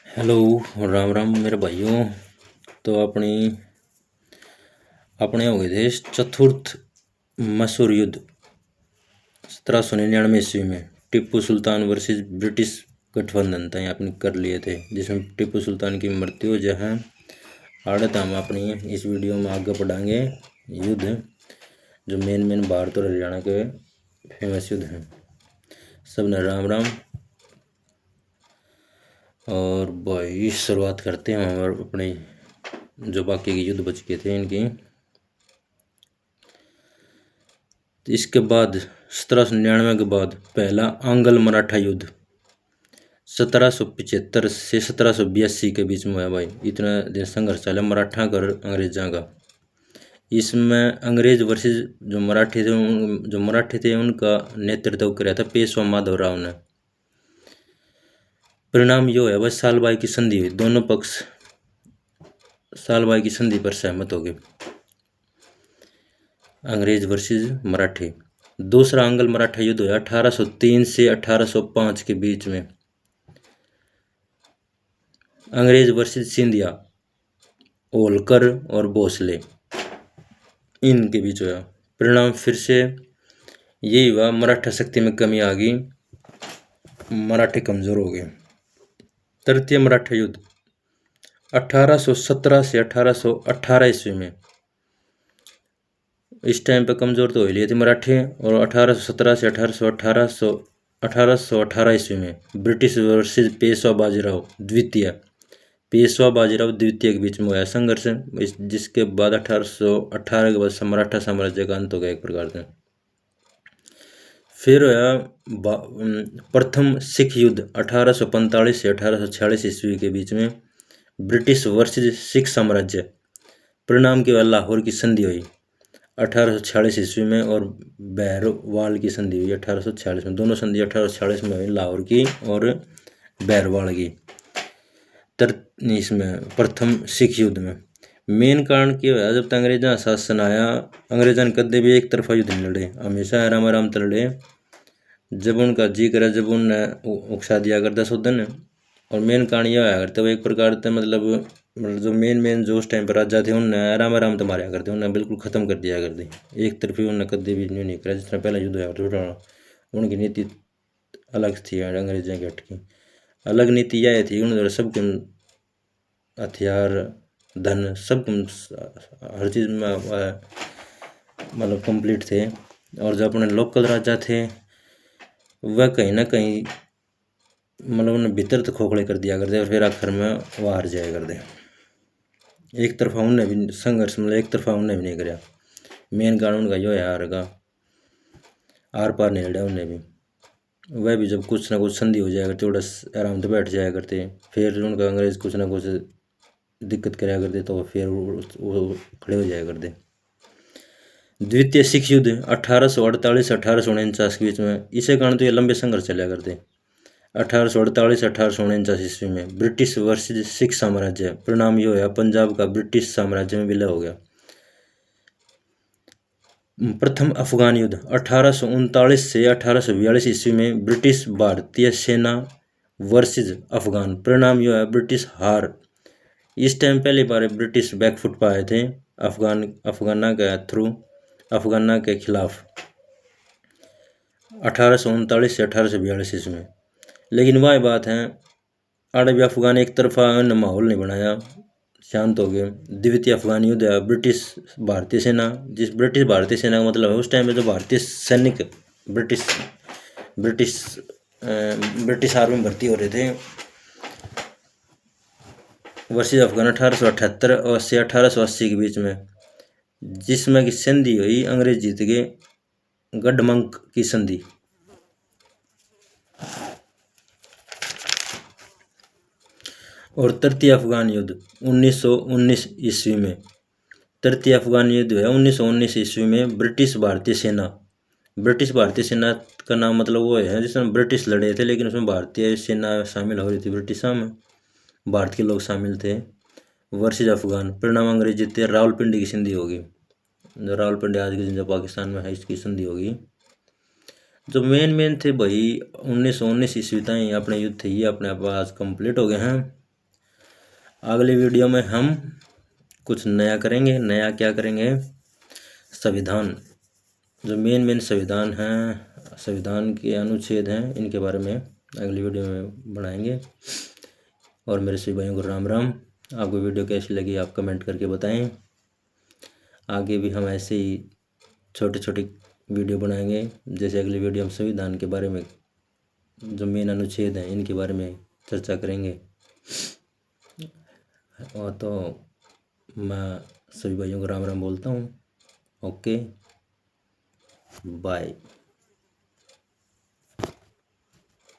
Hello. Ram Ram मेरे भाइयों। तो अपने हो गए थे चतुर्थ मैसूर युद्ध 1799 ईस्वी में टिप्पू सुल्तान वर्सेस ब्रिटिश गठबंधन था अपने कर लिए थे, जिसमें टिप्पू सुल्तान की मृत्यु हो जहाँ आड़त हम अपनी इस वीडियो में आगे बढ़ाएंगे। युद्ध जो मेन भारत और हरियाणा के फेमस युद्ध हैं। सबने राम राम। और भाई शुरुआत करते हैं हम अपने जो बाकी के युद्ध बच गए थे इनकी। तो इसके बाद 1799 के बाद पहला आंग्ल मराठा युद्ध 1775 से 1782 के बीच में हुआ। भाई इतना दिन संघर्ष चला मराठा और अंग्रेजा का। इसमें अंग्रेज वर्सेस जो मराठी थे उनका नेतृत्व किया था पेशवा माधवराव ने। परिणाम यो है भाई सालबाई की संधि हुई, दोनों पक्ष सालबाई की संधि पर सहमत हो गए, अंग्रेज वर्सेस मराठी। दूसरा आंग्ल मराठा युद्ध हुआ 1803 से 1805 के बीच में, अंग्रेज वर्सेस सिंधिया, होलकर और भोसले इनके बीच हुआ। परिणाम फिर से यही हुआ, मराठा शक्ति में कमी आ गई, मराठे कमजोर हो गए। तृतीय मराठा युद्ध 1817 से 1818 ईस्वी में। इस टाइम पे कमजोर तो हो लिए थे मराठे, और 1817 से 1818 ईस्वी में ब्रिटिश वर्सेस पेशवा बाजीराव द्वितीय के बीच में हुआ संघर्ष, जिसके बाद 1818 के बाद मराठा साम्राज्य का अंत हो गया एक प्रकार से। फिर प्रथम सिख युद्ध 1845 से 1846 ईस्वी के बीच में, ब्रिटिश वर्सेस सिख साम्राज्य। परिणाम के बाद लाहौर की संधि हुई 1846 ईस्वी में, और बहरवाल की संधि हुई 1846 में। दोनों संधि 1846 में हुई, लाहौर की और बहरवाल की। इसमें प्रथम सिख युद्ध में मेन कारण क्या हुआ, जब तक अंग्रेजा शासन आया अंग्रेजन कदे भी एक तरफा युद्ध नहीं लड़े, हमेशा आराम आराम तो लड़े। जब उनका जी करे जब उन्हें उकसा दिया करता सौदन। और मेन कारण यह आया करते वो एक प्रकार से मतलब जो मेन जो उस टाइम पर राजा थे उन्हें आराम आराम तो मारा करते, उन्हें बिल्कुल खत्म कर दिया करते, एक तरफी उन्हें कदे भी नहीं करा। जिस तरह पहला युद्ध हुआ उनकी नीति अलग थी, अंग्रेजों की हटकी अलग नीति यह थी। उन्होंने सबके हथियार धन सब हर चीज़ में मतलब कंप्लीट थे। और जो अपने लोकल राजा थे वह कहीं ना कहीं मतलब उन्हें भीतर तो खोखले कर दिया करते, और फिर आखिर में वो हार जाया करते। एक तरफा उन्हें भी संघर्ष मतलब एक तरफा उन्हें भी नहीं कराया। मेन कारण उनका यो है हार का, आर पार नहीं लड़ा उन्हें भी। वह भी जब कुछ ना कुछ संधि हो जाया करते थोड़ा आराम से बैठ जाया करते, फिर उनका अंग्रेज कुछ ना कुछ दिक्कत कराया करते तो फिर वो खड़े हो जाया करते। द्वितीय सिख युद्ध 1848 1849 के बीच में, इसे कारण तो ये लंबे संघर्ष चला करते। 1848 1849 ईस्वी में ब्रिटिश वर्सेस सिख साम्राज्य। परिणाम ये हुआ पंजाब का ब्रिटिश साम्राज्य में विलय हो गया। प्रथम अफगान युद्ध 1839 से 1842 ईस्वी में ब्रिटिश भारतीय सेना वर्सेस अफगान। परिणाम यह है ब्रिटिश हार। इस टाइम पहली बार ब्रिटिश बैकफुट पर आए थे अफगाना के खिलाफ 1839 से 1842 ईस्वी में। लेकिन वह बात है आड़े भी अफगान एक तरफा माहौल नहीं बनाया, शांत हो गए। द्वितीय अफगान युद्ध है ब्रिटिश भारतीय सेना, ब्रिटिश भारतीय सेना का मतलब है उस टाइम में जो भारतीय सैनिक ब्रिटिश आर्मी में भर्ती हो रहे थे वर्सेस अफगान 1878 से 1880 के बीच में, जिसमें की संधि हुई अंग्रेज जीत गए, गढ़मंक की संधि। और तृतीय अफगान युद्ध 1919 ईस्वी में। तृतीय अफगान युद्ध है 1919 ईस्वी में। ब्रिटिश भारतीय सेना का नाम मतलब वो है जिसमें ब्रिटिश लड़े थे, लेकिन उसमें भारतीय सेना शामिल हो रही थी, ब्रिटिश में भारत के लोग शामिल थे वर्सेस अफगान। परिणाम अंग्रेज जीते, रावलपिंडी की संधि होगी, जो रावलपिंडी आज के जो पाकिस्तान में है इसकी संधि होगी। जो मेन थे भाई 1919 ईस्वी तक अपने युद्ध थे ये अपने आप आज कंप्लीट हो गए हैं। अगले वीडियो में हम कुछ नया करेंगे। नया क्या करेंगे? संविधान, जो मेन संविधान हैं, संविधान के अनुच्छेद हैं, इनके बारे में अगली वीडियो में बनाएंगे। और मेरे सभी भाइयों को राम राम। आपको वीडियो कैसी लगी आप कमेंट करके बताएं। आगे भी हम ऐसे ही छोटे छोटे वीडियो बनाएंगे। जैसे अगली वीडियो हम संविधान के बारे में, जो मेन अनुच्छेद हैं, इनके बारे में चर्चा करेंगे। और तो मैं सभी भाइयों को राम राम बोलता हूँ। Okay, bye.